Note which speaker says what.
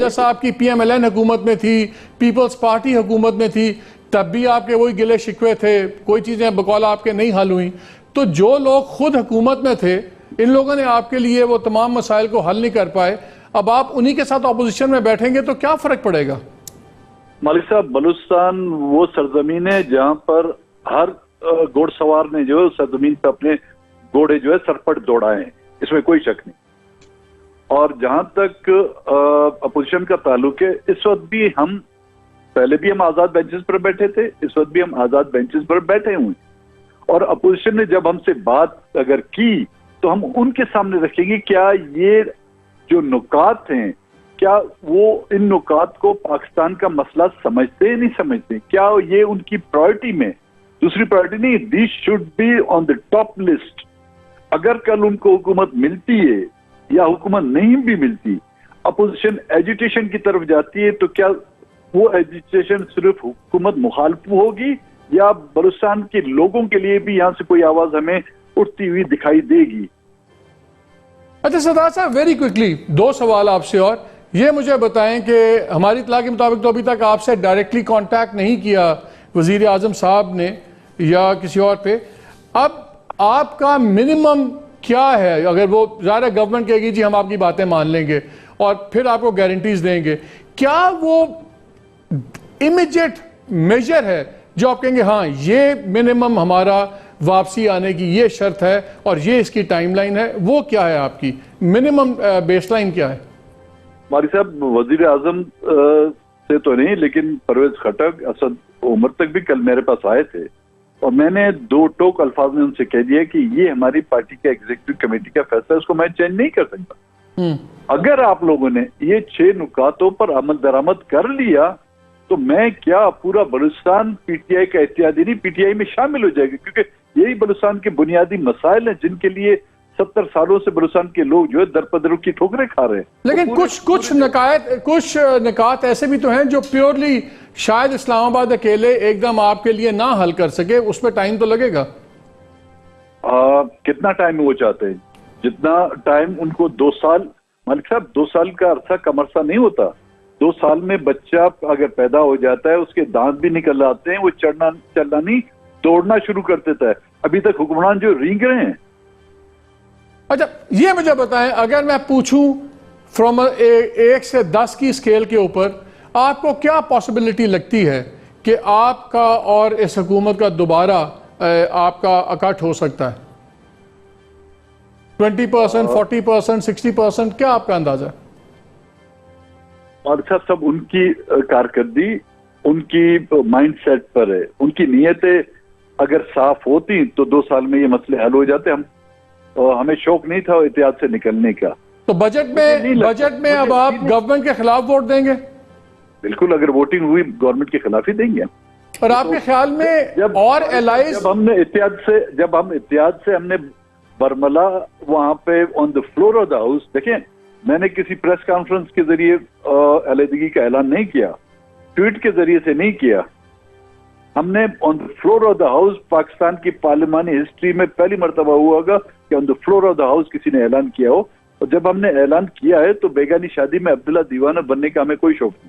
Speaker 1: جیسا آپ کی پی ایم ایل این حکومت میں تھی، پیپلز پارٹی حکومت میں تھی، تب بھی آپ کے وہی گلے شکوے تھے، کوئی چیزیں بقول آپ کے نہیں حل ہوئیں. تو جو لوگ خود حکومت میں تھے ان لوگوں نے آپ کے لیے وہ تمام مسائل کو حل نہیں کر پائے، اب آپ انہی کے ساتھ اپوزیشن میں بیٹھیں گے تو کیا فرق پڑے گا؟
Speaker 2: مالک صاحب، بلوچستان وہ سرزمین ہے جہاں پر ہر گھوڑ سوار نے جو ہے سرزمین پہ اپنے گھوڑے جو ہے سرپٹ دوڑائے ہیں، اس میں کوئی شک نہیں. اور جہاں تک اپوزیشن کا تعلق ہے، اس وقت بھی ہم پہلے بھی ہم آزاد بینچز پر بیٹھے تھے، اس وقت بھی ہم آزاد بینچز پر بیٹھے ہوئے ہیں. اور اپوزیشن نے جب ہم سے بات اگر کی تو ہم ان کے سامنے رکھیں گے کیا یہ جو نکات ہیں کیا وہ ان نکات کو پاکستان کا مسئلہ سمجھتے ہیں نہیں سمجھتے، کیا یہ ان کی پرائرٹی میں دوسری پرائرٹی نہیں، this should be on the top list. اگر کل ان کو حکومت ملتی ہے یا حکومت نہیں بھی ملتی، اپوزیشن ایجیٹیشن کی طرف جاتی ہے، تو کیا وہ ایجیٹیشن صرف حکومت مخالف ہوگی یا بلوچستان کے لوگوں کے لیے بھی یہاں سے کوئی آواز ہمیں اٹھتی ہوئی دکھائی دے گی؟
Speaker 1: اچھا سردار صاحب، ویری کوئکلی 2 سوال آپ سے، اور یہ مجھے بتائیں کہ ہماری اطلاع کے مطابق تو ابھی تک آپ سے ڈائریکٹلی کانٹیکٹ نہیں کیا وزیر اعظم صاحب نے یا کسی اور پہ. اب آپ کا منیمم کیا ہے؟ اگر وہ ظاہر گورنمنٹ کہے گی جی ہم آپ کی باتیں مان لیں گے اور پھر آپ کو گارنٹیز دیں گے، کیا وہ امیجیٹ میجر ہے جو آپ کہیں گے ہاں یہ منیمم ہمارا واپسی آنے کی یہ شرط ہے اور یہ اس کی ٹائم لائن ہے؟ وہ کیا ہے آپ کی منیمم بیس لائن کیا ہے؟
Speaker 2: ہماری صاحب وزیر اعظم سے تو نہیں، لیکن پرویز خٹک، اسد عمر تک بھی کل میرے پاس آئے تھے اور میں نے 2 ٹوک الفاظ میں ان سے کہہ دیا کہ یہ ہماری پارٹی کا ایگزیکٹو کمیٹی کا فیصلہ ہے، اس کو میں چینج نہیں کر سکتا. اگر آپ لوگوں نے یہ 6 نکاتوں پر عمل درآمد کر لیا تو میں کیا پورا بلوچستان پی ٹی آئی کا اتحادی نہیں پی ٹی آئی میں شامل ہو جائے گا، کیونکہ یہی بلوچستان کے بنیادی مسائل ہیں جن کے لیے 70 سالوں سے بلوچستان کے لوگ جو ہے درپدروں کی ٹھوکریں کھا رہے ہیں.
Speaker 1: لیکن کچھ نکات ایسے بھی تو ہیں جو پیورلی شاید اسلام آباد اکیلے ایک دم آپ کے لیے نہ حل کر سکے، اس میں ٹائم تو لگے گا.
Speaker 2: کتنا ٹائم وہ چاہتے ہیں؟ جتنا ٹائم ان کو 2 سال، مالک صاحب 2 سال کا عرصہ کم عرصہ نہیں ہوتا. 2 سال میں بچہ اگر پیدا ہو جاتا ہے اس کے دانت بھی نکل آتے ہیں، وہ چلنا نہیں دوڑنا شروع کر دیتا ہے. ابھی تک حکمران جو رینگ رہے ہیں.
Speaker 1: اچھا یہ مجھے بتائیں، اگر میں پوچھوں فرام 1 سے 10 کی اسکیل کے اوپر آپ کو کیا پاسبلٹی لگتی ہے کہ آپ کا اور اس حکومت کا دوبارہ آپ کا اکٹ ہو سکتا ہے؟ 20%، 40%، 60%، کیا آپ کا اندازہ ہے؟
Speaker 2: اور سب ان کی کارکردگی ان کی مائنڈ سیٹ پر ہے. ان کی نیتیں اگر صاف ہوتی تو 2 سال میں یہ مسئلے حل ہو جاتے. ہمیں شوق نہیں تھا اتحاد سے نکلنے کا.
Speaker 1: تو بجٹ میں اب آپ گورنمنٹ کے خلاف ووٹ دیں گے؟
Speaker 2: بالکل، اگر ووٹنگ ہوئی گورنمنٹ کے خلاف ہی دیں گے.
Speaker 1: اور آپ کے خیال میں اور الائز
Speaker 2: جب ہم اتحاد سے ہم نے برملا وہاں پہ on the floor of the house, دیکھیں میں نے کسی پریس کانفرنس کے ذریعے علیحدگی کا اعلان نہیں کیا، ٹویٹ کے ذریعے سے نہیں کیا. ہم نے on the floor of the house, Pakistan کی پارلیمانی ہسٹری میں پہلی مرتبہ ہوا ہوگا کہ on the floor of the house کسی نے اعلان کیا ہو. اور جب ہم نے اعلان کیا ہے تو بیگانی شادی میں عبداللہ دیوانہ بننے کا ہمیں کوئی شوق نہیں.